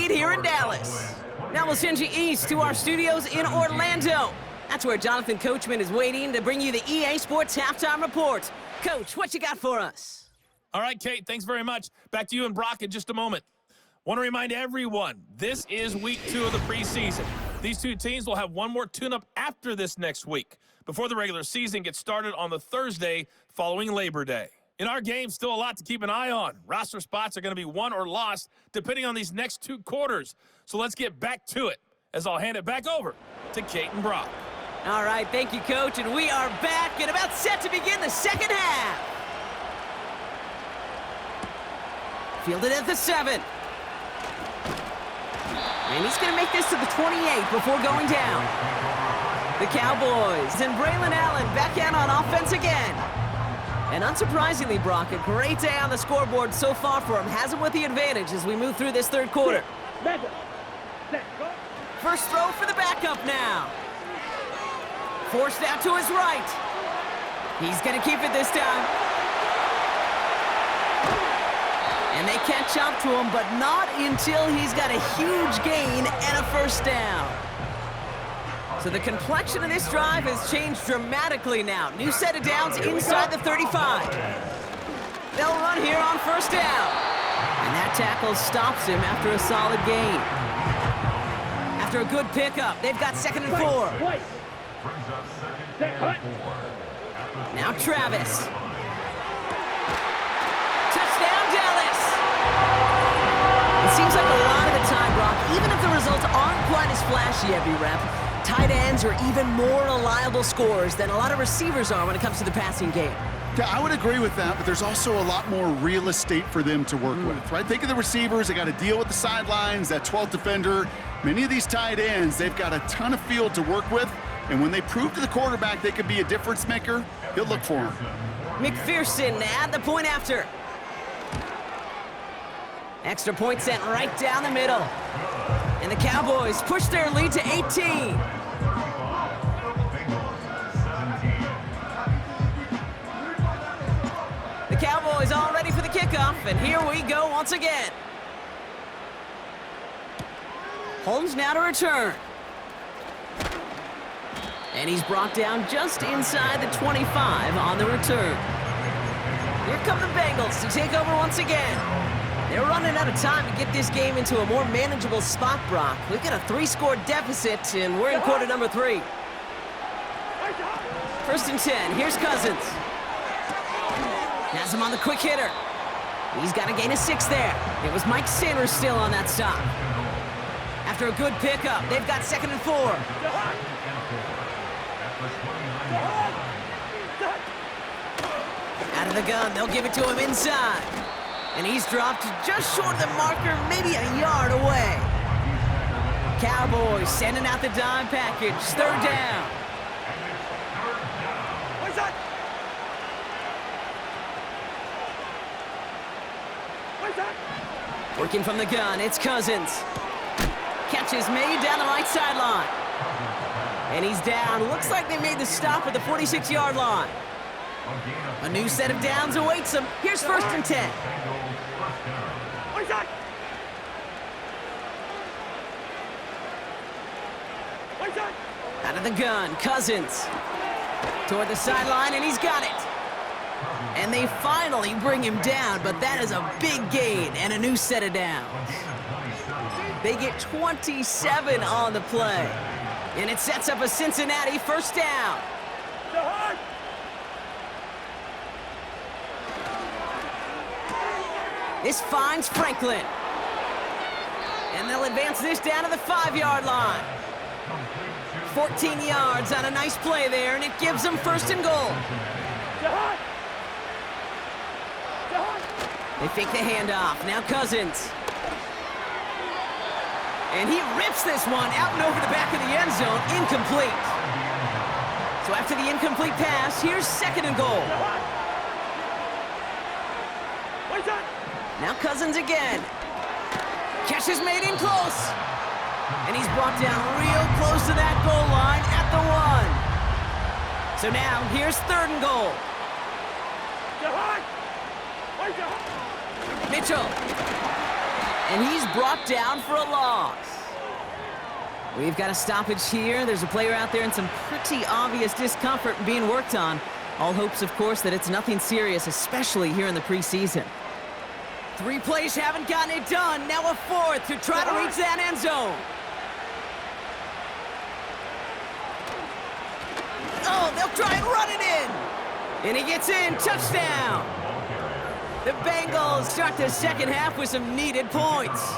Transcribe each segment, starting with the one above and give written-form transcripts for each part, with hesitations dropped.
right here in Dallas. Now we'll send you east to our studios in Orlando. That's where Jonathan Coachman is waiting to bring you the EA Sports Halftime Report. Coach, what you got for us? All right, Kate, thanks very much. Back to you and Brock in just a moment. Want to remind everyone, this is week 2 of the preseason. These two teams will have one more tune-up after this next week, before the regular season gets started on the Thursday following Labor Day. In our game, still a lot to keep an eye on. Roster spots are going to be won or lost depending on these next 2 quarters. So let's get back to it, as I'll hand it back over to Kate and Brock. All right, thank you, Coach, and we are back and about set to begin the second half. Fielded at the 7. And he's going to make this to the 28 before going down. The Cowboys and Braylon Allen back in on offense again. And unsurprisingly, Brock, a great day on the scoreboard so far for him. Has him with the advantage as we move through this third quarter. First throw for the backup now. Forced out to his right. He's going to keep it this time. And they catch up to him, but not until he's got a huge gain and a first down. So the complexion of this drive has changed dramatically now. New set of downs inside the 35. They'll run here on first down. And that tackle stops him after a solid gain. After a good pickup, they've got 2nd and 4. Now Travis. Touchdown, Dallas. It seems like a lot of the time, Brock, even if the results aren't quite as flashy every rep, tight ends are even more reliable scorers than a lot of receivers are when it comes to the passing game. Yeah, I would agree with that, but there's also a lot more real estate for them to work with, right? Think of the receivers. They got to deal with the sidelines, that 12th defender. Many of these tight ends, they've got a ton of field to work with, and when they prove to the quarterback they could be a difference maker, he'll look for him. McPherson at the point after. Extra point sent right down the middle. And the Cowboys push their lead to 18. The Cowboys all ready for the kickoff, and here we go once again. Holmes now to return. And he's brought down just inside the 25 on the return. Here come the Bengals to take over once again. They're running out of time to get this game into a more manageable spot, Brock. We've got a 3-score deficit, and we're in quarter number 3. 1st and 10. Here's Cousins. Has him on the quick hitter. He's got a gain of 6 there. It was Mike Sanders still on that stop. After a good pickup, they've got 2nd and 4. Out of the gun, they'll give it to him inside. And he's dropped just short of the marker, maybe a yard away. Cowboys sending out the dime package. 3rd down. Working from the gun, it's Cousins. Catch is made down the right sideline. And he's down. Looks like they made the stop at the 46-yard line. A new set of downs awaits him. Here's 1st and 10. Out of the gun, Cousins. Toward the sideline, and he's got it. And they finally bring him down, but that is a big gain and a new set of downs. They get 27 on the play. And it sets up a Cincinnati 1st down. This finds Franklin. And they'll advance this down to the 5-yard line. 14 yards on a nice play there, and it gives them 1st and goal. They fake the handoff. Now Cousins. And he rips this one out and over the back of the end zone. Incomplete. So after the incomplete pass, here's 2nd and goal. Now Cousins again. Catch is made in close. And he's brought down real close to that goal line at the 1. So now here's 3rd and goal. Mitchell. And he's brought down for a loss. We've got a stoppage here. There's a player out there in some pretty obvious discomfort being worked on. All hopes, of course, that it's nothing serious, especially here in the preseason. 3 plays haven't gotten it done. Now a 4th to try to reach that end zone. Oh, they'll try and run it in. And he gets in. Touchdown. The Bengals start the second half with some needed points.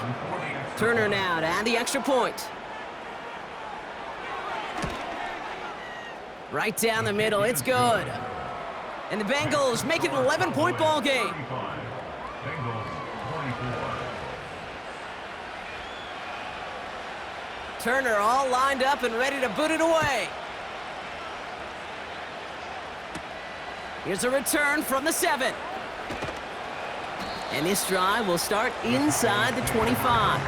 Turner now to add the extra point. Right down the middle. It's good. And the Bengals make it an 11-point ball game. Turner all lined up and ready to boot it away. Here's a return from the 7. And this drive will start inside the 25.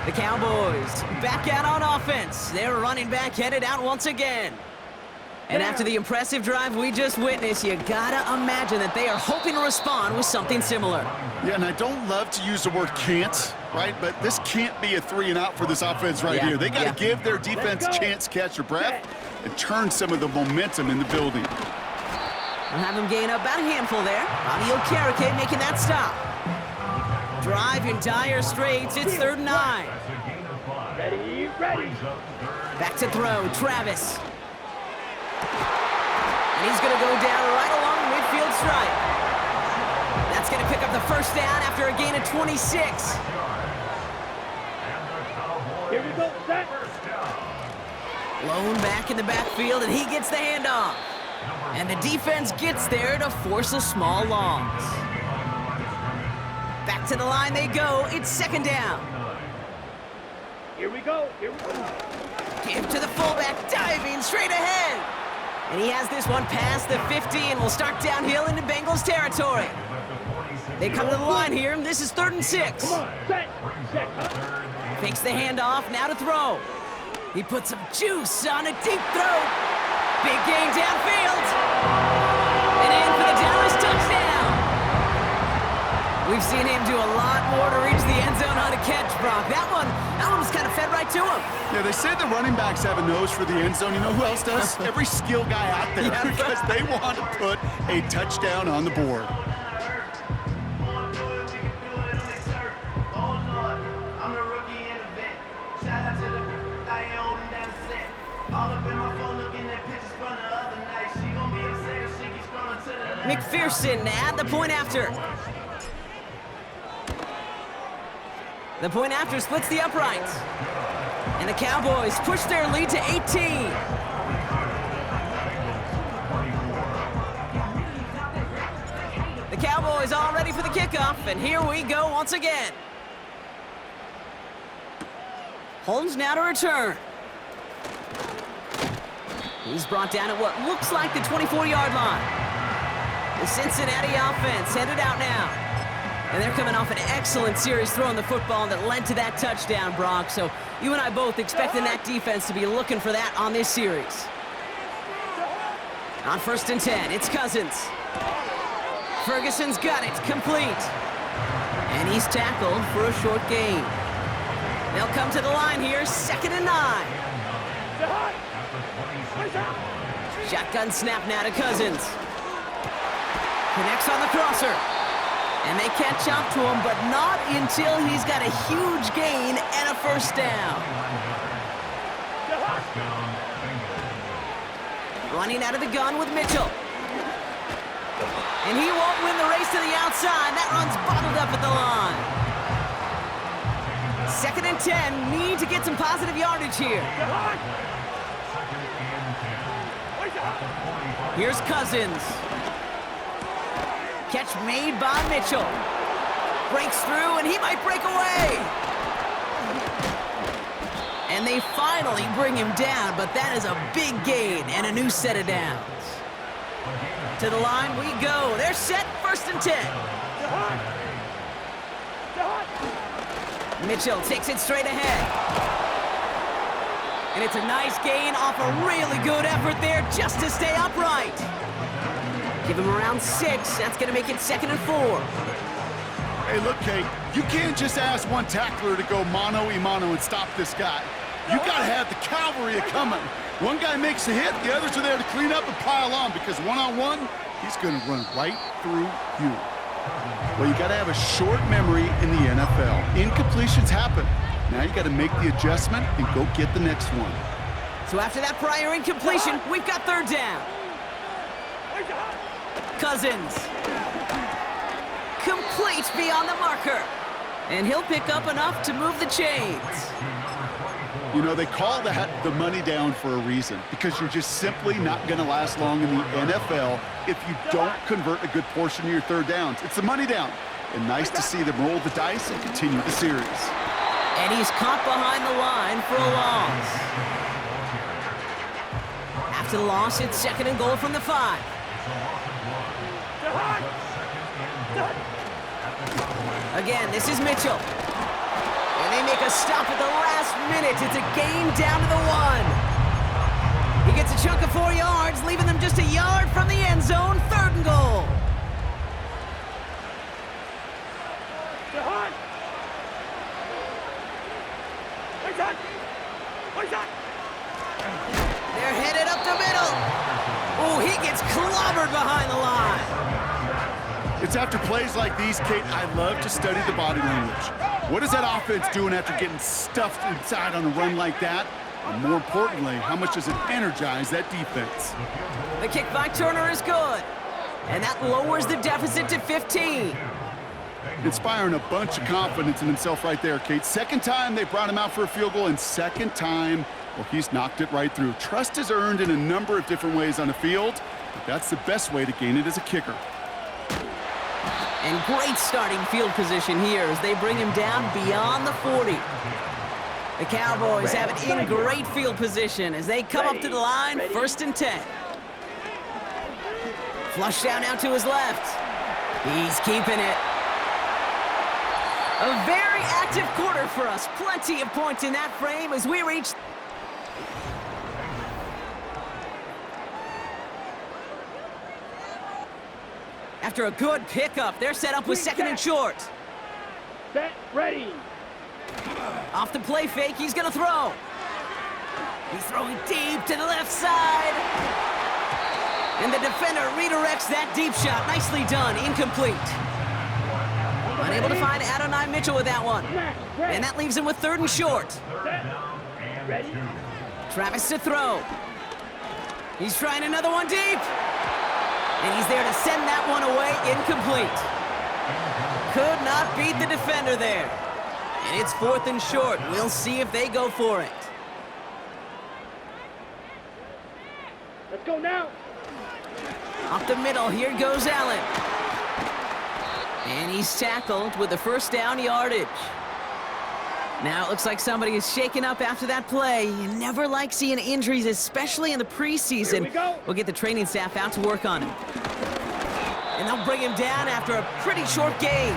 The Cowboys back out on offense. Their running back headed out once again. And after the impressive drive we just witnessed, you gotta imagine that they are hoping to respond with something similar. Yeah, and I don't love to use the word can't, right? But this can't be a 3 and out for this offense right here. They got to give their defense a chance to catch their breath and turn some of the momentum in the building. We'll have him gain up about a handful there. Bobby Okereke making that stop. Drive in dire straits. It's 3rd and 9. Ready. Back to throw. Travis. And he's going to go down right along the midfield stripe. That's going to pick up the first down after a gain of 26. Here we go, set. Lone back in the backfield, and he gets the handoff. And the defense gets there to force a small loss. Back to the line they go. It's 2nd down. Here we go. Give to the fullback, diving straight ahead. And he has this one past the 50 and will start downhill into Bengals territory. They come to the line here, and this is 3rd and 6. Come on, set. Fakes the handoff, now to throw. He puts some juice on a deep throw. Big gain downfield. And in for the Dallas touchdown. We've seen him do a lot more to reach the end zone on a catch, Brock. That one was kind of fed right to him. Yeah, they say the running backs have a nose for the end zone. You know who else does? Every skill guy out there, because they want to put a touchdown on the board. McPherson at the point after. The point after splits the uprights. And the Cowboys push their lead to 18. The Cowboys all ready for the kickoff, and here we go once again. Holmes now to return. He's brought down at what looks like the 24-yard line. The Cincinnati offense headed out now. And they're coming off an excellent series throwing the football that led to that touchdown, Brock. So you and I both expecting that defense to be looking for that on this series. On 1st and 10, it's Cousins. Ferguson's got it, complete. And he's tackled for a short gain. They'll come to the line here, 2nd and 9. Shotgun snap now to Cousins. Connects on the crosser. And they catch up to him, but not until he's got a huge gain and a 1st down. Running out of the gun with Mitchell. And he won't win the race to the outside. That run's bottled up at the line. 2nd and 10. Need to get some positive yardage here. Here's Cousins. Catch made by Mitchell. Breaks through, and he might break away. And they finally bring him down, but that is a big gain and a new set of downs. To the line we go. They're set, 1st and 10. Mitchell takes it straight ahead. And it's a nice gain off a really good effort there just to stay upright. Give him around 6. That's going to make it 2nd and 4. Hey, look, Kate, you can't just ask one tackler to go mano-a-mano and stop this guy. You got to have the cavalry coming. One guy makes a hit, the others are there to clean up and pile on, because one-on-one, he's going to run right through you. Well, you got to have a short memory in the NFL. Incompletions happen. Now you got to make the adjustment and go get the next one. So after that prior incompletion, we've got third down. Cousins. Complete beyond the marker. And he'll pick up enough to move the chains. You know, they call that the money down for a reason, because you're just simply not going to last long in the NFL if you don't convert a good portion of your third downs. It's the money down. And nice to see them roll the dice and continue the series. And he's caught behind the line for a loss. After the loss, it's 2nd and goal from the 5. Again, this is Mitchell. And they make a stop at the last minute. It's a gain down to the 1. He gets a chunk of 4 yards, leaving them just a yard from the end zone. 3rd and goal. They're headed up the middle. Oh, he gets clobbered behind the line. It's after plays like these, Kate, I love to study the body language. What is that offense doing after getting stuffed inside on a run like that? And more importantly, how much does it energize that defense? The kick by Turner is good. And that lowers the deficit to 15. Inspiring a bunch of confidence in himself right there, Kate. 2nd time they brought him out for a field goal, and 2nd time, well, he's knocked it right through. Trust is earned in a number of different ways on the field, but that's the best way to gain it as a kicker. And great starting field position here as they bring him down beyond the 40. The Cowboys have it in great field position as they come up to the line, 1st and 10. Flush down now to his left. He's keeping it. A very active quarter for us. Plenty of points in that frame as we reach... After a good pickup, they're set up with 2nd and short. Set, ready. Off the play fake, he's gonna throw. He's throwing deep to the left side. And the defender redirects that deep shot. Nicely done, incomplete. Unable to find Adonai Mitchell with that one. And that leaves him with 3rd and short. Ready. Travis to throw. He's trying another one deep. And he's there to send that one away, incomplete. Could not beat the defender there. And it's 4th and short. We'll see if they go for it. Let's go now. Up the middle, here goes Allen. And he's tackled with the 1st down yardage. Now it looks like somebody is shaken up after that play. You never like seeing injuries, especially in the preseason. Here we go. We'll get the training staff out to work on him. And they'll bring him down after a pretty short gain.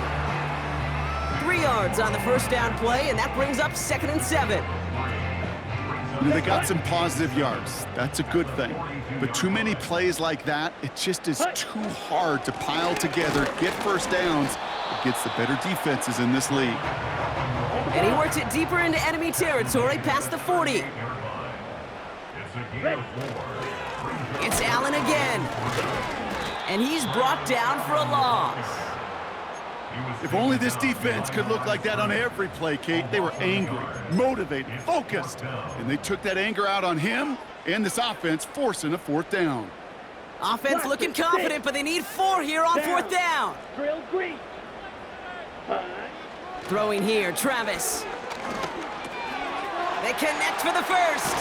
3 yards on the 1st down play, and that brings up 2nd and 7. You know, they got some positive yards. That's a good thing. But too many plays like that, it just is too hard to pile together, get 1st downs against the better defenses in this league. And he works it deeper into enemy territory past the 40. It's Allen again. And he's brought down for a loss. If only this defense could look like that on every play, Kate. They were angry, motivated, focused. And they took that anger out on him and this offense, forcing a 4th down. Offense looking confident, but they need 4 here on 4th down. Drill green. Throwing here, Travis. They connect for the 1st.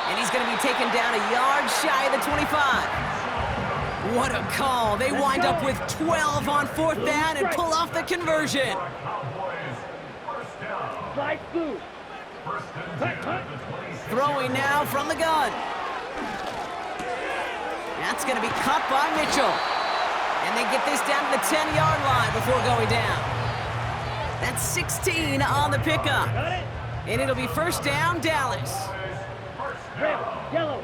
And he's going to be taken down a yard shy of the 25. What a call. They wind up with 12 on 4th down and pull off the conversion. Slide through. Throwing now from the gun. That's going to be caught by Mitchell. And they get this down to the 10-yard line before going down. That's 16 on the pickup. And it'll be 1st down, Dallas. Red, yellow.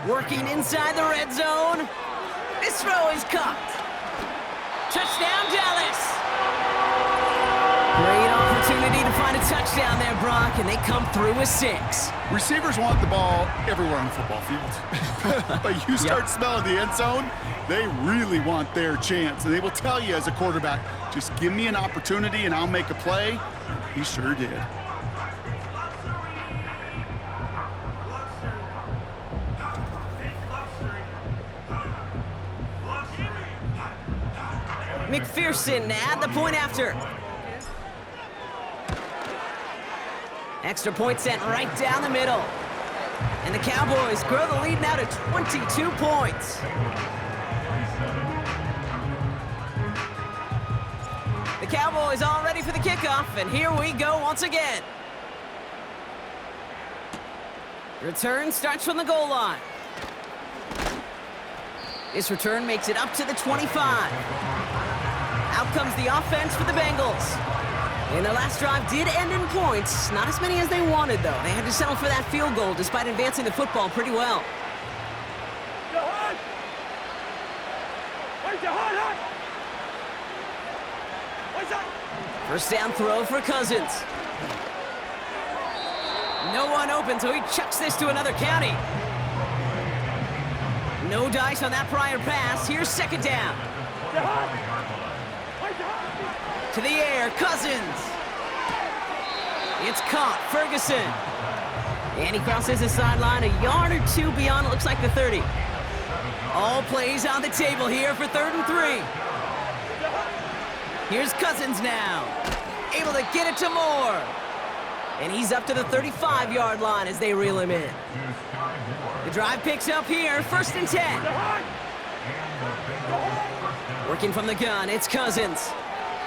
Working inside the red zone. This throw is caught. Touchdown, Dallas! Great opportunity to find a touchdown there, Brock, and they come through with 6. Receivers want the ball everywhere on the football field. But you start smelling the end zone, they really want their chance. And they will tell you as a quarterback, just give me an opportunity and I'll make a play. He sure did. McPherson at the point after. Extra point sent right down the middle. And the Cowboys grow the lead now to 22 points. The Cowboys all ready for the kickoff, and here we go once again. Return starts from the goal line. This return makes it up to the 25. Out comes the offense for the Bengals. And their last drive did end in points. Not as many as they wanted, though. They had to settle for that field goal despite advancing the football pretty well. First down throw for Cousins. No one open, so he chucks this to another county. No dice on that prior pass. Here's second down. To the air, Cousins. It's caught, Ferguson. And he crosses the sideline a yard or 2 beyond, it looks like the 30. All plays on the table here for 3rd and 3. Here's Cousins now. Able to get it to Moore. And he's up to the 35-yard line as they reel him in. The drive picks up here, 1st and 10. Working from the gun, it's Cousins.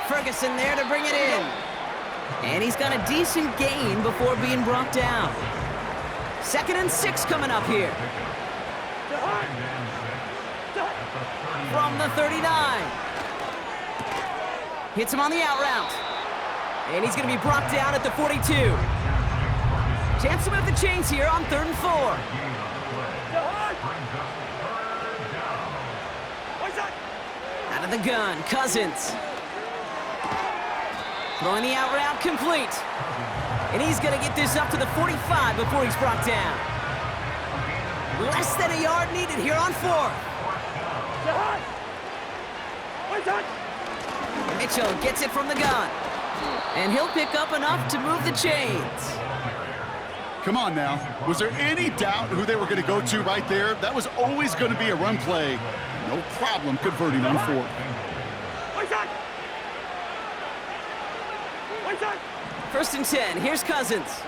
Ferguson there to bring it in. And he's got a decent gain before being brought down. 2nd and 6 coming up here. From the 39. Hits him on the out route. And he's going to be brought down at the 42. Chance to move the chains here on 3rd and 4. Out of the gun, Cousins. Throwing the out route complete. And he's going to get this up to the 45 before he's brought down. Less than a yard needed here on 4th. Mitchell gets it from the gun. And he'll pick up enough to move the chains. Come on now. Was there any doubt who they were going to go to right there? That was always going to be a run play. No problem converting on 4th. 1st and 10. Here's Cousins.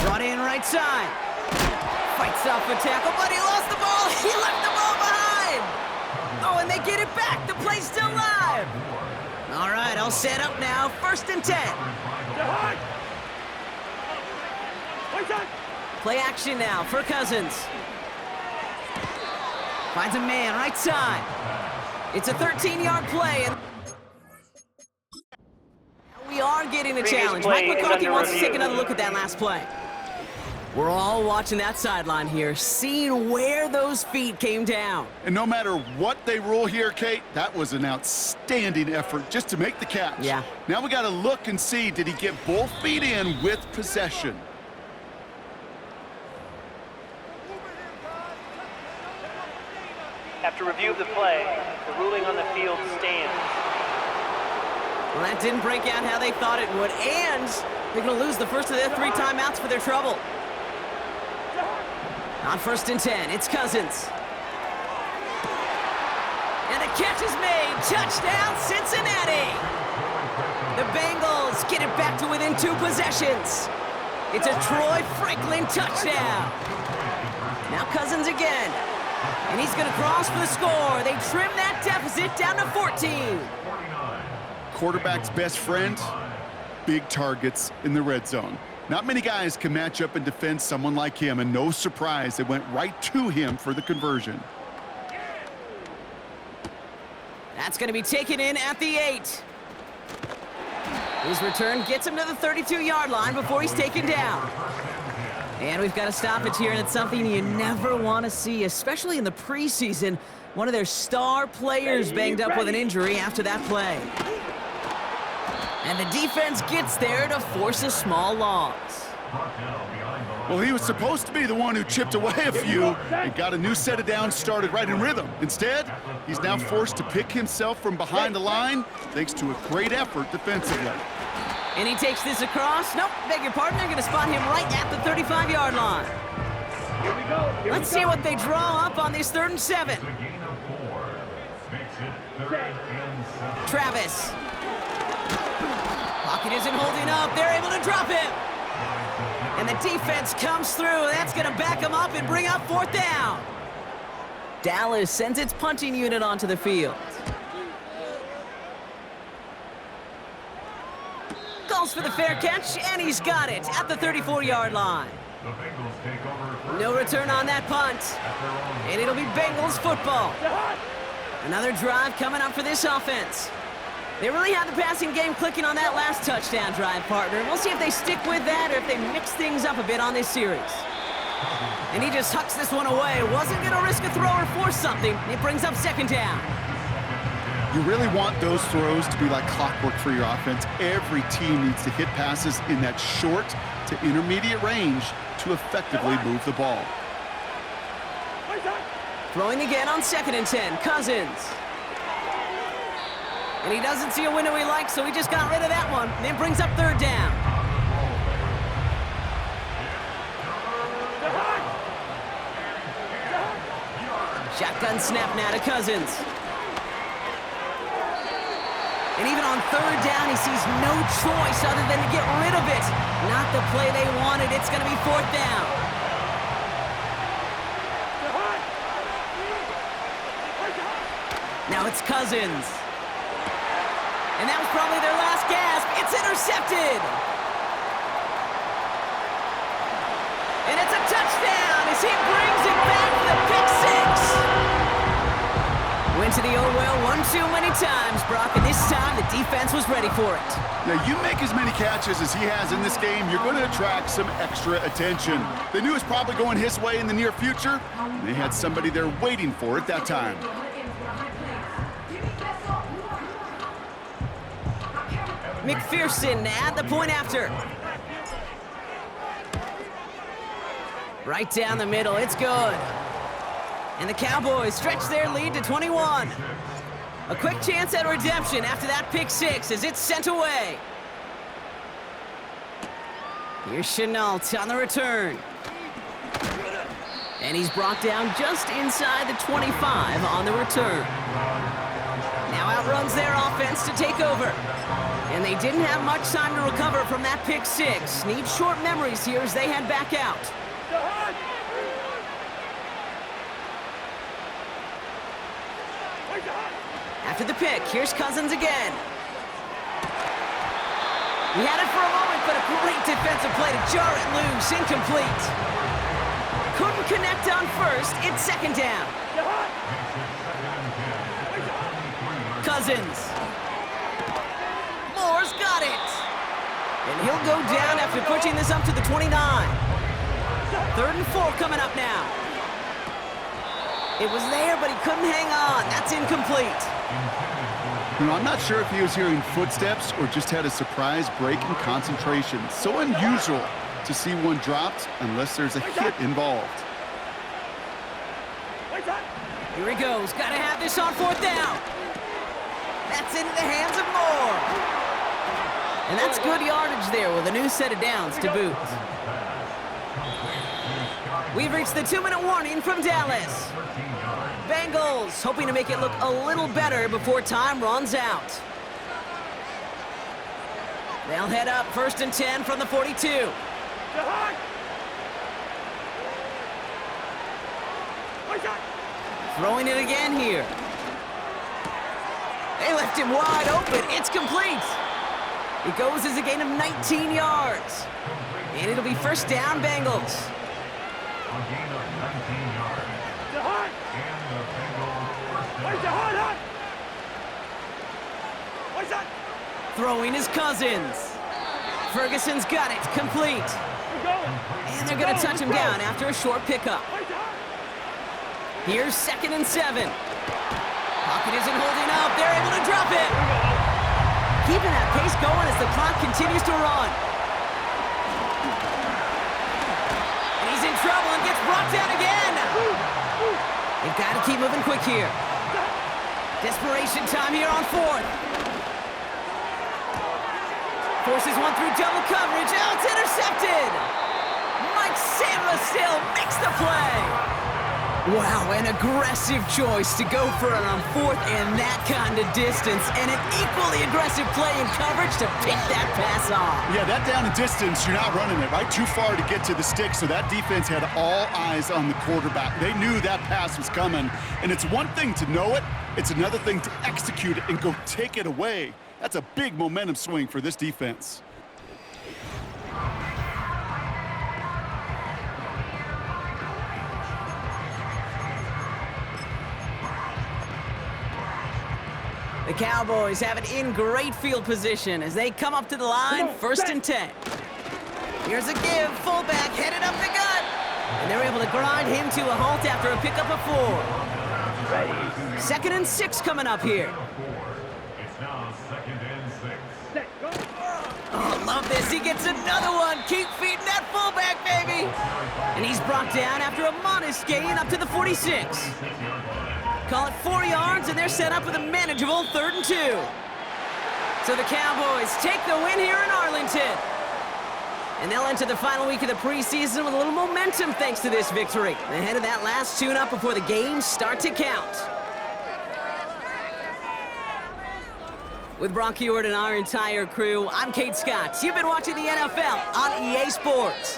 Brought in right side. Fights off a tackle, but he lost the ball. He left the ball behind. Oh, and they get it back. The play's still live. All right, all set up now. 1st and 10. Play action now for Cousins. Finds a man right side. It's a 13-yard play. And we are getting a challenge. Mike McCarthy wants to take another look at that last play. We're all watching that sideline here, seeing where those feet came down. And no matter what they rule here, Kate, that was an outstanding effort just to make the catch. Yeah. Now we got to look and see, did he get both feet in with possession? After review of the play, the ruling on the field stands. Well, that didn't break out how they thought it would, and they're going to lose the first of their 3 timeouts for their trouble. On 1st and 10, it's Cousins. And the catch is made. Touchdown, Cincinnati! The Bengals get it back to within 2 possessions. It's a Troy Franklin touchdown. Now Cousins again. And he's going to cross for the score. They trim that deficit down to 14. Quarterback's best friend, big targets in the red zone. Not many guys can match up and defend someone like him, and no surprise, they went right to him for the conversion. That's going to be taken in at the 8. His return gets him to the 32-yard line before he's taken down. And we've got a stoppage here, and it's something you never want to see, especially in the preseason. One of their star players banged up with an injury after that play. And the defense gets there to force a small loss. Well, he was supposed to be the one who chipped away a few and got a new set of downs started right in rhythm. Instead, he's now forced to pick himself from behind the line thanks to a great effort defensively. And he takes this across. Nope, beg your pardon. They're going to spot him right at the 35-yard line. Here we go. Let's see what they draw up on this 3rd and 7. Travis. Pocket isn't holding up. They're able to drop him. And the defense comes through. That's going to back them up and bring up 4th down. Dallas sends its punting unit onto the field. Goes for the fair catch, and he's got it at the 34-yard line. No return on that punt. And it'll be Bengals football. Another drive coming up for this offense. They really had the passing game clicking on that last touchdown drive, partner. We'll see if they stick with that or if they mix things up a bit on this series. And he just hucks this one away. Wasn't going to risk a throw or force something. It brings up 2nd down. You really want those throws to be like clockwork for your offense. Every team needs to hit passes in that short to intermediate range to effectively move the ball. Throwing again on 2nd and 10, Cousins. And he doesn't see a window he likes, so he just got rid of that one. And it brings up 3rd down. Shotgun snap now to Cousins. And even on 3rd down, he sees no choice other than to get rid of it. Not the play they wanted. It's going to be 4th down. Now it's Cousins. And that was probably their last gasp. It's intercepted. And it's a touchdown as he brings it back for the pick 6. Went to the old well one too many times, Brock, and this time the defense was ready for it. Now, you make as many catches as he has in this game, you're going to attract some extra attention. They knew it was probably going his way in the near future, and they had somebody there waiting for it that time. McPherson at the point after. Right down the middle, it's good. And the Cowboys stretch their lead to 21. A quick chance at redemption after that pick 6 as it's sent away. Here's Chenault on the return. And he's brought down just inside the 25 on the return. Now outruns their offense to take over. And they didn't have much time to recover from that pick 6. Need short memories here as they head back out. After the pick, here's Cousins again. He had it for a moment, but a great defensive play to jar it loose. Incomplete. Couldn't connect on 1st. It's 2nd down. Cousins. Moore's got it. And he'll go down after pushing this up to the 29. 3rd and 4 coming up now. It was there, but he couldn't hang on. That's incomplete. You know, I'm not sure if he was hearing footsteps or just had a surprise break in concentration. So unusual to see one dropped unless there's a hit involved. Here he goes. Got to have this on 4th down. That's into the hands of Moore. And that's good yardage there with a new set of downs to boot. We've reached the 2-minute warning from Dallas. Bengals hoping to make it look a little better before time runs out. They'll head up 1st and 10 from the 42. Throwing it again here. They left him wide open. It's complete. It goes as a gain of 19 yards. And it'll be 1st down, Bengals. A gain of 19 yards. Throwing his Cousins. Ferguson's got it, complete. And they're going to touch him down after a short pickup. Here's 2nd and 7. Pocket isn't holding up. They're able to drop it. Keeping that pace going as the clock continues to run. And he's in trouble and gets brought down again. They've got to keep moving quick here. Desperation time here on 4th. Forces one through double coverage. Oh, it's intercepted. Mike Sandler still makes the play. Wow, an aggressive choice to go for it on 4th and that kind of distance, and an equally aggressive play in coverage to pick that pass off. Yeah, that down and distance, you're not running it, right? Too far to get to the stick, so that defense had all eyes on the quarterback. They knew that pass was coming, and it's one thing to know it, it's another thing to execute it and go take it away. That's a big momentum swing for this defense. The Cowboys have it in great field position as they come up to the line, 1st and 10. Here's a give, fullback headed up the gut. And they're able to grind him to a halt after a pickup of 4. Ready. 2nd and 6 coming up here. It's now 2nd and 6. Oh, love this. He gets another one. Keep feeding that fullback, baby. And he's brought down after a modest gain up to the 46. Call it 4 yards, and they're set up with a manageable 3rd and 2. So the Cowboys take the win here in Arlington. And they'll enter the final week of the preseason with a little momentum thanks to this victory. Ahead of that last tune-up before the games start to count. With Brock Heward and our entire crew, I'm Kate Scott. You've been watching the NFL on EA Sports.